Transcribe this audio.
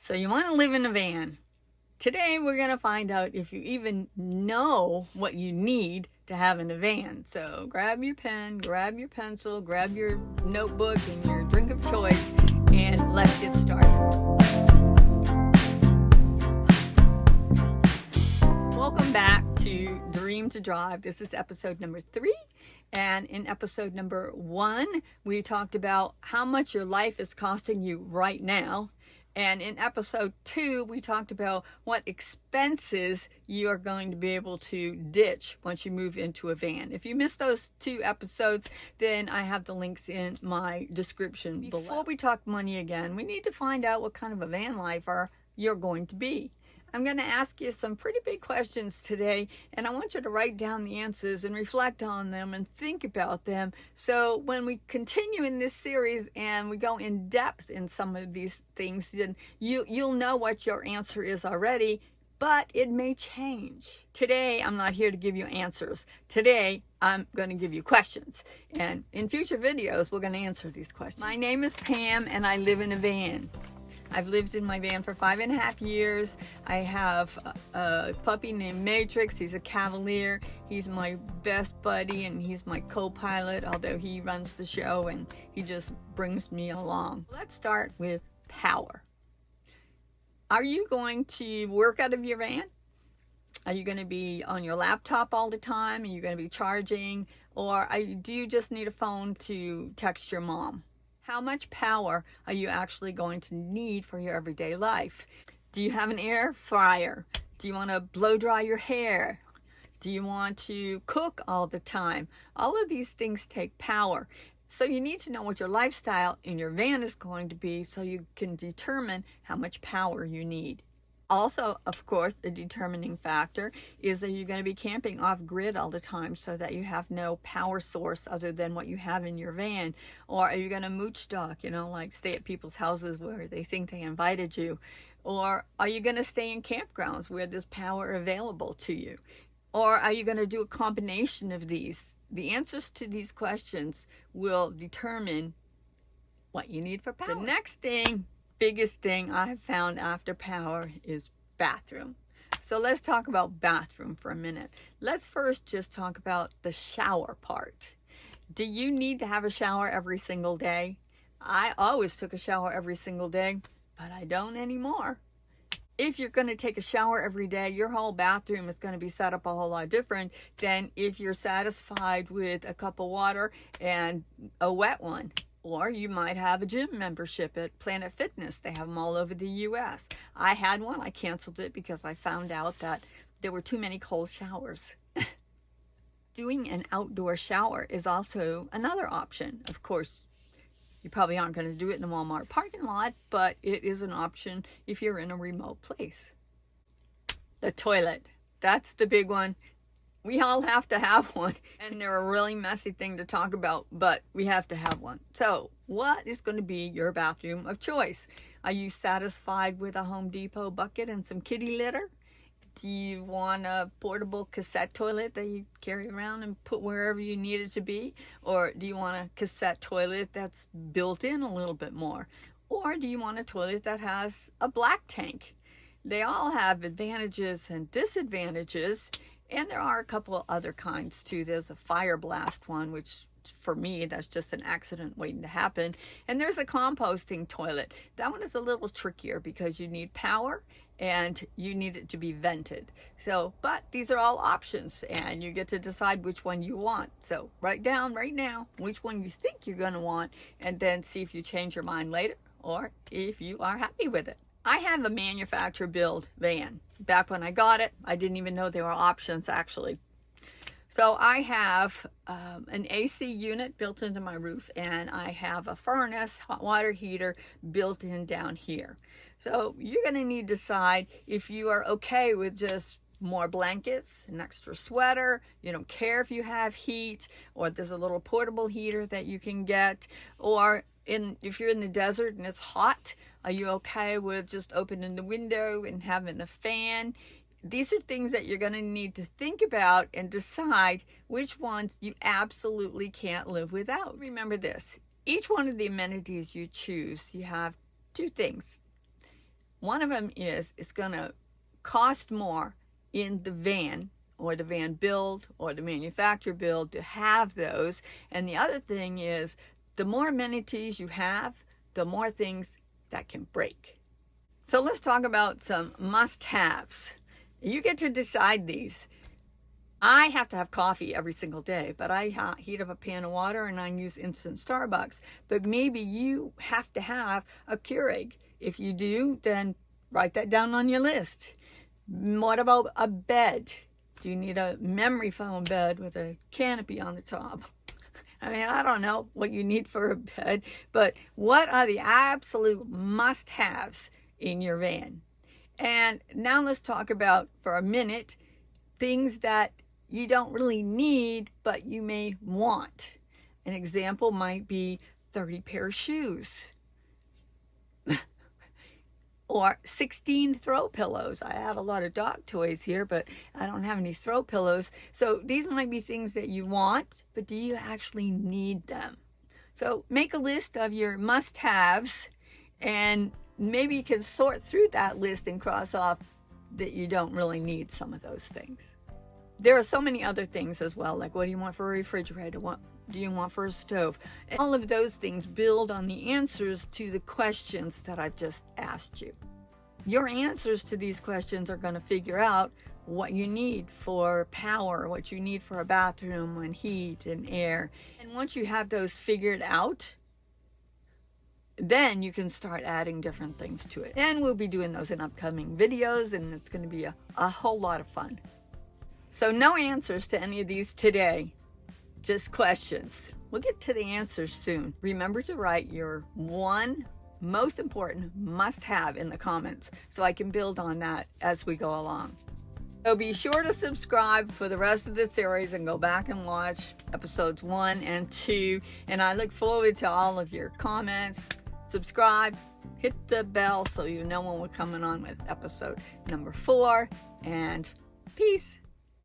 So you want to live in a van. Today we're going to find out if you even know what you need to have in a van. So grab your pen, grab your pencil, grab your notebook and your drink of choice, and let's get started. Welcome back to Dream to Drive. This is episode number 3. And in episode number 1, we talked about how much your life is costing you right now. And in episode 2, we talked about what expenses you are going to be able to ditch once you move into a van. If you missed those 2 episodes, then I have the links in my description below. Before we talk money again, we need to find out what kind of a van lifer you're going to be. I'm going to ask you some pretty big questions today, and I want you to write down the answers and reflect on them and think about them. So when we continue in this series and we go in depth in some of these things, then you'll know what your answer is already, but it may change. Today, I'm not here to give you answers. Today, I'm going to give you questions. And in future videos, we're going to answer these questions. My name is Pam, and I live in a van. I've lived in my van for 5.5 years. I have a puppy named Matrix. He's a Cavalier. He's my best buddy and he's my co-pilot, although he runs the show and he just brings me along. Let's start with power. Are you going to work out of your van? Are you going to be on your laptop all the time? Are you going to be charging? Or do you just need a phone to text your mom? How much power are you actually going to need for your everyday life? Do you have an air fryer? Do you want to blow dry your hair? Do you want to cook all the time? All of these things take power. So you need to know what your lifestyle in your van is going to be so you can determine how much power you need. Also, of course, a determining factor is that you're going to be camping off grid all the time so that you have no power source other than what you have in your van. Or are you going to mooch stock, like stay at people's houses where they think they invited you? Or are you going to stay in campgrounds where there's power available to you? Or are you going to do a combination of these? The answers to these questions will determine what you need for power. The next biggest thing I have found after power is bathroom. So let's talk about bathroom for a minute. Let's first just talk about the shower part. Do you need to have a shower every single day? I always took a shower every single day, but I don't anymore. If you're going to take a shower every day, your whole bathroom is going to be set up a whole lot different than if you're satisfied with a cup of water and a wet one. Or you might have a gym membership at Planet Fitness. They have them all over the U.S. I had one. I canceled it because I found out that there were too many cold showers. Doing an outdoor shower is also another option. Of course, you probably aren't going to do it in a Walmart parking lot, but it is an option if you're in a remote place. The toilet. That's the big one. We all have to have one, and they're a really messy thing to talk about, but we have to have one. So what is going to be your bathroom of choice? Are you satisfied with a Home Depot bucket and some kitty litter? Do you want a portable cassette toilet that you carry around and put wherever you need it to be? Or do you want a cassette toilet that's built in a little bit more? Or do you want a toilet that has a black tank? They all have advantages and disadvantages. And there are a couple of other kinds too. There's a fire blast one, which for me, that's just an accident waiting to happen. And there's a composting toilet. That one is a little trickier because you need power and you need it to be vented. So, but these are all options and you get to decide which one you want. So write down right now which one you think you're going to want and then see if you change your mind later or if you are happy with it. I have a manufacturer build van. Back when I got it, I didn't even know there were options actually. So I have an AC unit built into my roof and I have a furnace, hot water heater built in down here. So you're going to need to decide if you are okay with just more blankets, an extra sweater, you don't care if you have heat, or there's a little portable heater that you can get, or if you're in the desert and it's hot, are you okay with just opening the window and having a fan? These are things that you're going to need to think about and decide which ones you absolutely can't live without. Remember this, each one of the amenities you choose, you have two things. One of them is it's going to cost more in the van, or the van build, or the manufacturer build, to have those. And the other thing is, the more amenities you have, the more things that can break. So let's talk about some must-haves. You get to decide these. I have to have coffee every single day, but I heat up a pan of water and I use instant Starbucks. But maybe you have to have a Keurig. If you do, then write that down on your list. What about a bed? Do you need a memory foam bed with a canopy on the top? I mean, I don't know what you need for a bed, but what are the absolute must-haves in your van? And now let's talk about, for a minute, things that you don't really need, but you may want. An example might be 30 pair of shoes. Or 16 throw pillows. I have a lot of dog toys here, but I don't have any throw pillows. So these might be things that you want, but do you actually need them? So make a list of your must-haves, and maybe you can sort through that list and cross off that you don't really need some of those things. There are so many other things as well, like what do you want for a refrigerator? What do you want for a stove? And all of those things build on the answers to the questions that I've just asked you. Your answers to these questions are going to figure out what you need for power, what you need for a bathroom and heat and air. And once you have those figured out, then you can start adding different things to it. And we'll be doing those in upcoming videos, and it's going to be a whole lot of fun. So no answers to any of these today, just questions. We'll get to the answers soon. Remember to write your one most important must-have in the comments so I can build on that as we go along. So be sure to subscribe for the rest of the series and go back and watch episodes 1 and 2. And I look forward to all of your comments. Subscribe, hit the bell so you know when we're coming on with episode number 4. And peace.